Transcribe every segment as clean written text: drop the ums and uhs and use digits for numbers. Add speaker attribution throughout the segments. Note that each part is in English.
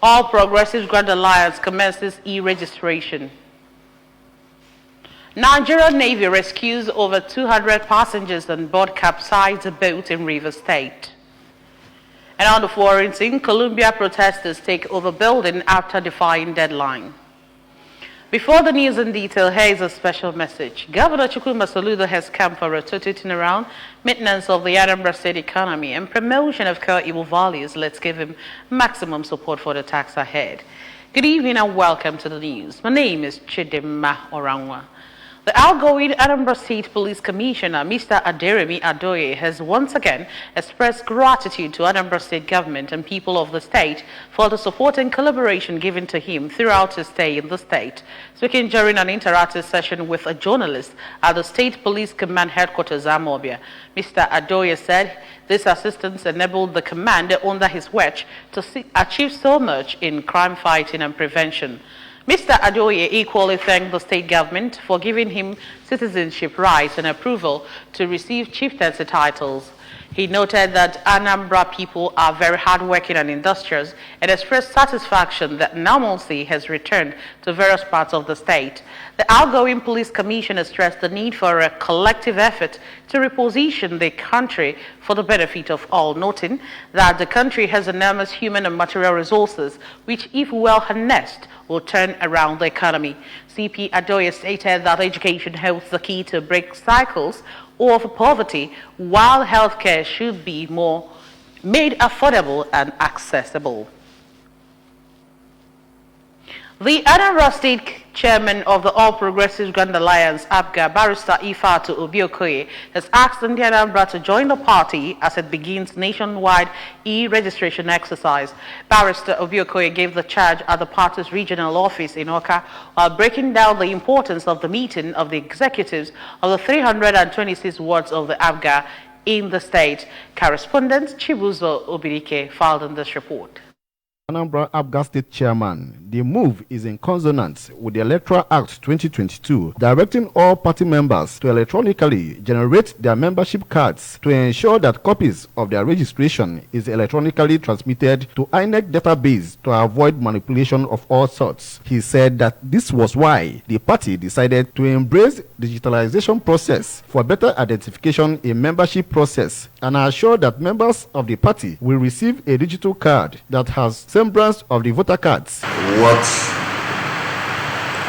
Speaker 1: All Progressives Grand Alliance commences e-registration. Nigerian Navy rescues over 200 passengers on board capsized boat in Rivers State. And on the foreign scene, Colombia protesters take over building after defying deadline. Before the news in detail, here is a special message. Governor Chukwuma Soludo has come for a total turnaround, maintenance of the Anambra State economy, and promotion of core Igbo values. Let's give him maximum support for the task ahead. Good evening and welcome to the news. My name is Chidimma Orangwa. The outgoing Anambra State Police Commissioner, Mr. Aderemi Adoye, has once again expressed gratitude to Anambra State government and people of the state for the support and collaboration given to him throughout his stay in the state. Speaking during an interactive session with a journalist at the State Police Command Headquarters, Amobia, Mr. Adoye said this assistance enabled the command under his watch to achieve so much in crime fighting and prevention. Mr. Adoye equally thanked the state government for giving him citizenship rights and approval to receive chieftaincy titles. He noted that Anambra people are very hardworking and industrious and expressed satisfaction that normalcy has returned to various parts of the state. The outgoing police commissioner stressed the need for a collective effort to reposition the country for the benefit of all, noting that the country has enormous human and material resources, which, if well harnessed, will turn around the economy. CP Adoye stated that education holds the key to break cycles of poverty, while healthcare should be more made affordable and accessible. The Anambra State Chairman of the All Progressives Grand Alliance, APGA, Barrister Ifeatu Obi-Okoye, has asked the Anambra to join the party as it begins nationwide e-registration exercise. Barrister Obi-Okoye gave the charge at the party's regional office in Awka while breaking down the importance of the meeting of the executives of the 326 wards of the APGA in the state. Correspondent Chibuzo Obirike filed in this report.
Speaker 2: Anambra APGA State Chairman, the move is in consonance with the Electoral Act 2022, directing all party members to electronically generate their membership cards to ensure that copies of their registration is electronically transmitted to INEC database to avoid manipulation of all sorts. He said that this was why the party decided to embrace digitalization process for better identification in membership process and assure that members of the party will receive a digital card that has semblance of the voter cards.
Speaker 3: What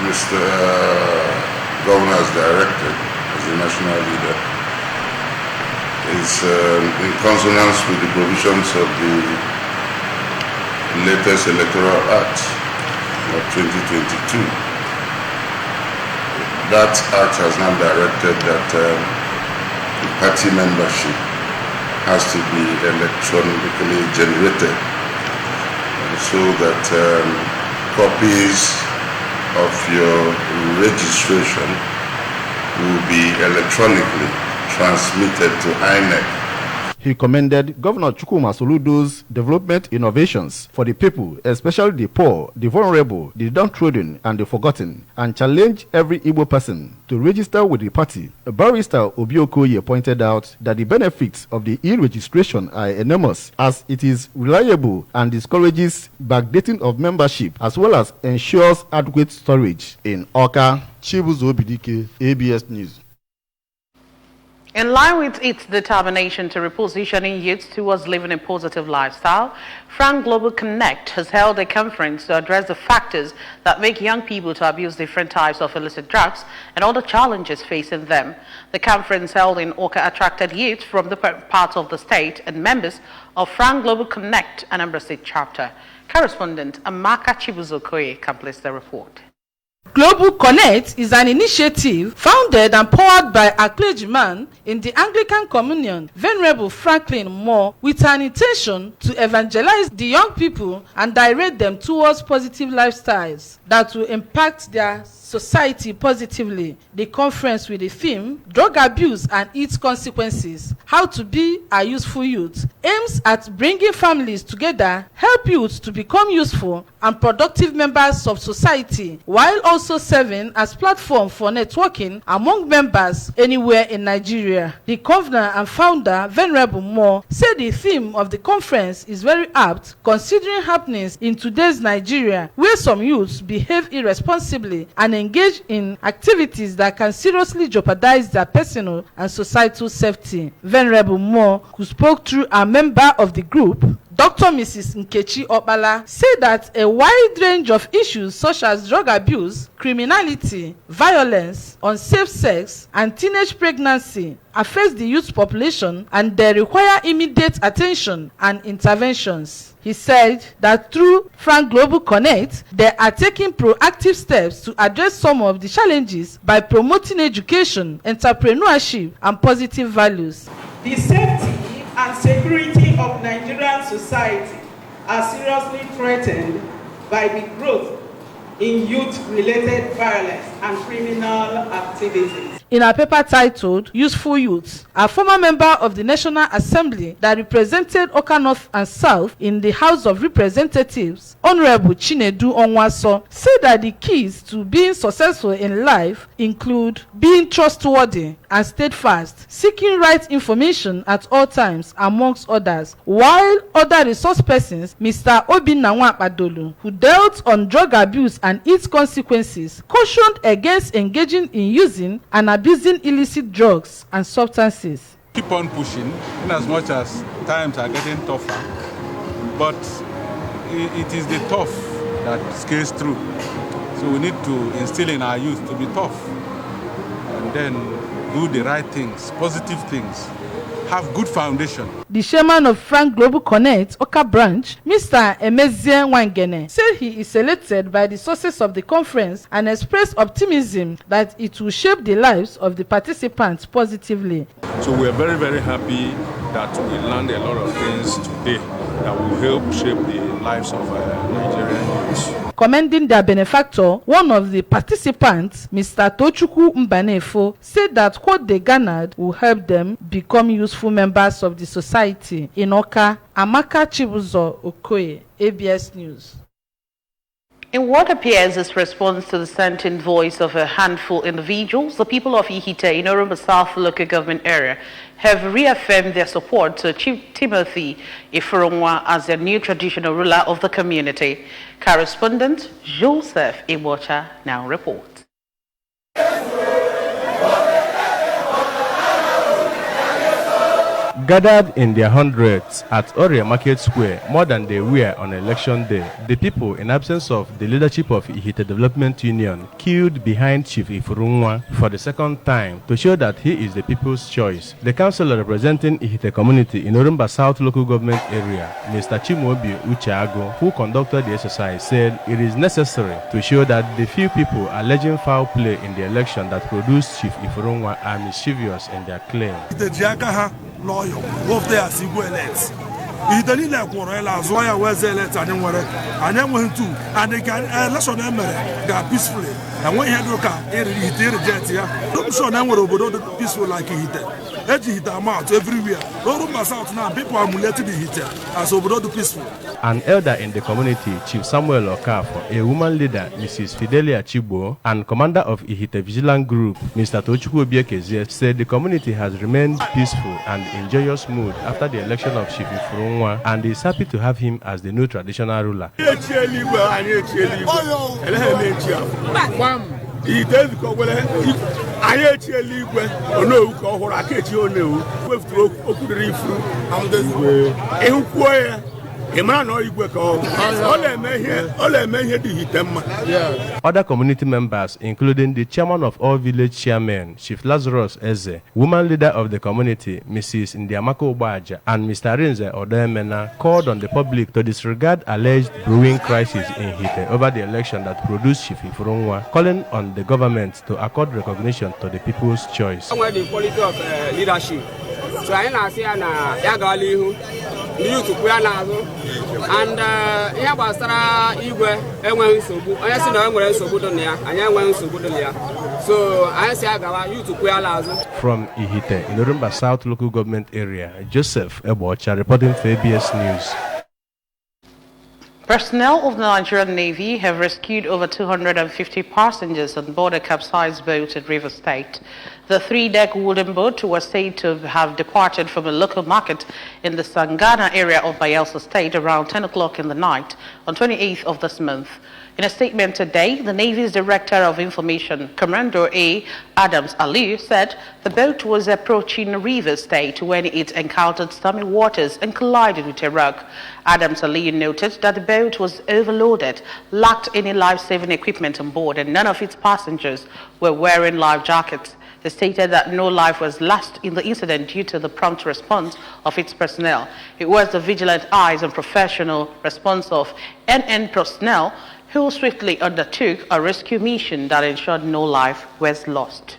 Speaker 3: Mr. Governor has directed as the national leader is in consonance with the provisions of the latest Electoral Act of 2022. That act has now directed that the party membership has to be electronically generated, so that copies of your registration will be electronically transmitted to INEC.
Speaker 2: He commended Governor Chukwuma Soludo's development innovations for the people, especially the poor, the vulnerable, the downtrodden, and the forgotten, and challenged every Igbo person to register with the party. Barrister Obi-Okoye pointed out that the benefits of the e-registration are enormous, as it is reliable and discourages backdating of membership, as well as ensures adequate storage. In Awka, Chibuzo Obirike, ABS News.
Speaker 1: In line with its determination to repositioning youth towards living a positive lifestyle, Frank Global Connect has held a conference to address the factors that make young people to abuse different types of illicit drugs and all the challenges facing them. The conference held in Awka attracted youth from different parts of the state and members of Frank Global Connect Anambra State Chapter. Correspondent Amaka Chibuzo-Koye completes the report.
Speaker 4: Global Connect is an initiative founded and powered by a clergyman in the Anglican Communion, Venerable Franklin Moore, with an intention to evangelize the young people and direct them towards positive lifestyles that will impact their society positively. The conference with the theme, Drug Abuse and Its Consequences, How to Be a Useful Youth, aims at bringing families together, help youths to become useful and productive members of society, while also serving as platform for networking among members anywhere in Nigeria. The governor and founder, Venerable Moore, said the theme of the conference is very apt considering happenings in today's Nigeria, where some youths behave irresponsibly and engage in activities that can seriously jeopardize their personal and societal safety. Venerable Moore, who spoke through a member of the group, Dr. Mrs. Nkechi Opala, said that a wide range of issues such as drug abuse, criminality, violence, unsafe sex, and teenage pregnancy affect the youth population and they require immediate attention and interventions. He said that through Frank Global Connect, they are taking proactive steps to address some of the challenges by promoting education, entrepreneurship, and positive values.
Speaker 5: The safety and security of Nigerian society are seriously threatened by the growth in youth-related violence and criminal activities.
Speaker 4: In a paper titled Useful Youths, a former member of the National Assembly that represented Oka North and South in the House of Representatives, Honorable Chinedu Onwaso, said that the keys to being successful in life include being trustworthy and steadfast, seeking right information at all times, amongst others. While other resource persons, Mr. Obinna Nwapadolu, who dealt on drug abuse and its consequences, cautioned against engaging in using and abusing illicit drugs and substances.
Speaker 6: Keep on pushing in as much as times are getting tougher, but it is the tough that scales through. So we need to instill in our youth to be tough and then do the right things, positive things, have good foundation.
Speaker 4: The chairman of Frank Global Connect, Oka Branch, Mr. Emezie Wangene, said he is selected by the sources of the conference and expressed optimism that it will shape the lives of the participants positively.
Speaker 6: So we are very, very happy that we learned a lot of things today that will help shape the lives of Nigerian youths.
Speaker 4: Commending their benefactor, one of the participants, Mr. Tochukwu Mbanefo, said that what they garnered will help them become useful members of the society. In Oka, Amaka Chibuzo Okoye, ABS News.
Speaker 1: In what appears as response to the sentient voice of a handful individuals, the people of Ihite in Orumba South local government area have reaffirmed their support to Chief Timothy Ifurunwa as their new traditional ruler of the community. Correspondent Joseph Ibocha now reports.
Speaker 7: Gathered in their hundreds at Oria Market Square more than they were on election day, the people, in absence of the leadership of Ihite Development Union, queued behind Chief Ifurunwa for the second time to show that he is the people's choice. The councillor representing Ihite community in Orumba South local government area, Mr. Chimobi Ucheago, who conducted the exercise, said it is necessary to show that the few people alleging foul play in the election that produced Chief Ifurunwa are mischievous in their claim.
Speaker 8: Lawyer, both they are single elects. He didn't like Warela, Zoya was elected and then went to, and they can election them peacefully. And when he had look at it, he did reject here. Don't show them what peaceful like he did. Edgy hit them out everywhere. Orumba South now, people are mulated the heater as over the peaceful.
Speaker 7: An elder in the community, Chief Samuel Okafo, a woman leader, Mrs. Fidelia Chibo, and commander of Ihite Vigilant Group, Mr. Tochukwu Obiekeze, said the community has remained peaceful and in joyous mood after the election of Chief Ifurunwa and is happy to have him as the new traditional ruler. Other community members, including the chairman of all village chairmen, Chief Lazarus Eze, woman leader of the community, Mrs. Ndiamako Obaja, and Mr. Rinze Odemena, called on the public to disregard alleged brewing crisis in Ihite over the election that produced Chief Ifurunwa, calling on the government to accord recognition to the people's choice.
Speaker 9: The quality of leadership. So I say ndị youth kwụ ya n'azụ and ihe gbasara igwe enweghị nsogbu onye si na enwere nsogbu dị na ya anyị enweghị nsogbu dị na ya so anyị si agawa youth kwụ ya n'azụ.
Speaker 7: From Ihite in Orumba South Local Government Area, Joseph Ebocha reporting for ABS News.
Speaker 1: Personnel of the Nigerian Navy have rescued over 250 passengers on board a capsized boat at Rivers State. The 3-deck wooden boat was said to have departed from a local market in the Sangana area of Bayelsa State around 10 o'clock in the night on 28th of this month. In a statement today, the Navy's Director of Information, Commander A. Adams Ali, said the boat was approaching Rivers State when it encountered stormy waters and collided with a rock. Adams Ali noted that the boat was overloaded, lacked any life-saving equipment on board, and none of its passengers were wearing life jackets. He stated that no life was lost in the incident due to the prompt response of its personnel. It was the vigilant eyes and professional response of NN personnel who swiftly undertook a rescue mission that ensured no life was lost.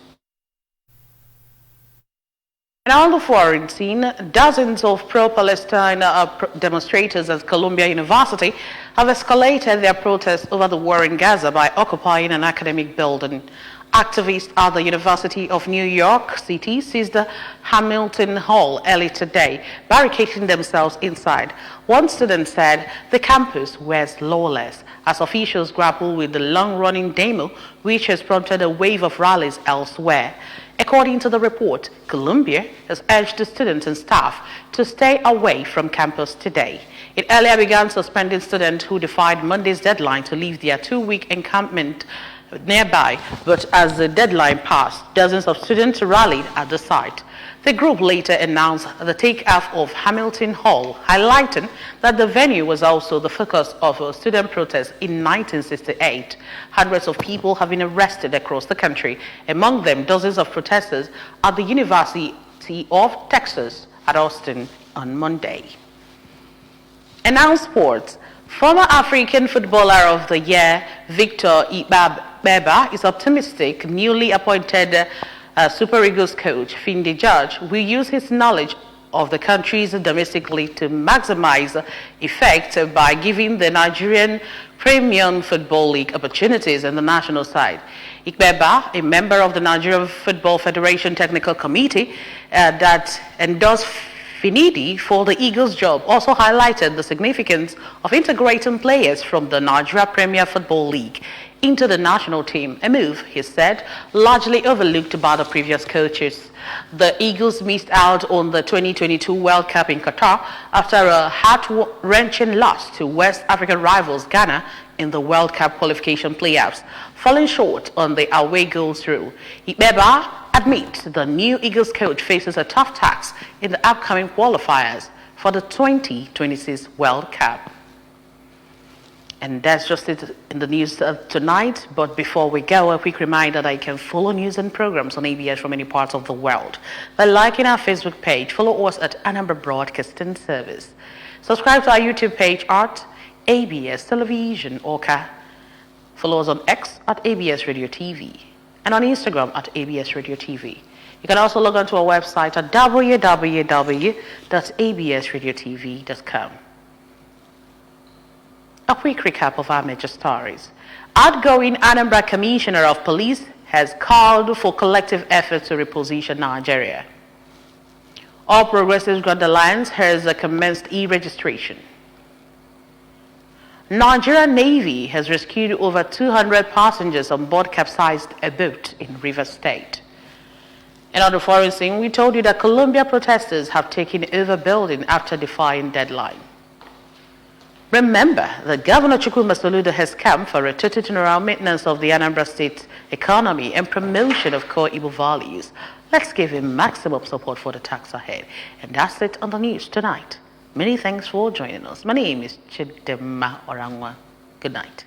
Speaker 1: And on the foreign scene, dozens of pro-Palestine demonstrators at Columbia University have escalated their protests over the war in Gaza by occupying an academic building. Activists at the University of New York City seized the Hamilton Hall early today, barricading themselves inside. One student said the campus was lawless as officials grapple with the long-running demo, which has prompted a wave of rallies elsewhere. According to the report, Columbia has urged the students and staff to stay away from campus today. It earlier began suspending students who defied Monday's deadline to leave their 2-week encampment nearby, but as the deadline passed, dozens of students rallied at the site. The group later announced the take-off of Hamilton Hall, highlighting that the venue was also the focus of a student protest in 1968. Hundreds of people have been arrested across the country, among them dozens of protesters at the University of Texas at Austin on Monday. And now sports. Former African Footballer of the Year, Victor Ibeba, is optimistic newly appointed Super Eagles coach, Finidi George, will use his knowledge of the country's domestic league to maximize effect by giving the Nigerian Premium Football League opportunities in the national side. Ibeba, a member of the Nigerian Football Federation Technical Committee that endorsed Finidi for the Eagles job, also highlighted the significance of integrating players from the Nigeria Premier Football League into the national team, a move, he said, largely overlooked by the previous coaches. The Eagles missed out on the 2022 World Cup in Qatar after a heart-wrenching loss to West African rivals Ghana in the World Cup qualification playoffs, falling short on the away goals rule. Ibeba admits the new Eagles coach faces a tough task in the upcoming qualifiers for the 2026 World Cup. And that's just it in the news tonight. But before we go, a quick reminder that you can follow news and programs on ABS from any parts of the world by liking our Facebook page. Follow us at Anambra Broadcasting Service. Subscribe to our YouTube page at ABS Television Oka. Follow us on X at ABS Radio TV and on Instagram at ABS Radio TV. You can also log on to our website at www.absradiotv.com. A quick recap of our major stories. Outgoing Anambra Commissioner of Police has called for collective effort to reposition Nigeria. All Progressives Grand Alliance has commenced e-registration. Nigerian Navy has rescued over 200 passengers on board capsized a boat in Rivers State. And on the foreign scene, we told you that Columbia protesters have taken over building after defying deadline. Remember that Governor Chukwuma Soludo has come for a total turnaround maintenance of the Anambra State economy and promotion of core Igbo values. Let's give him maximum support for the task ahead. And that's it on the news tonight. Many thanks for joining us. My name is Chidema Orangwa. Good night.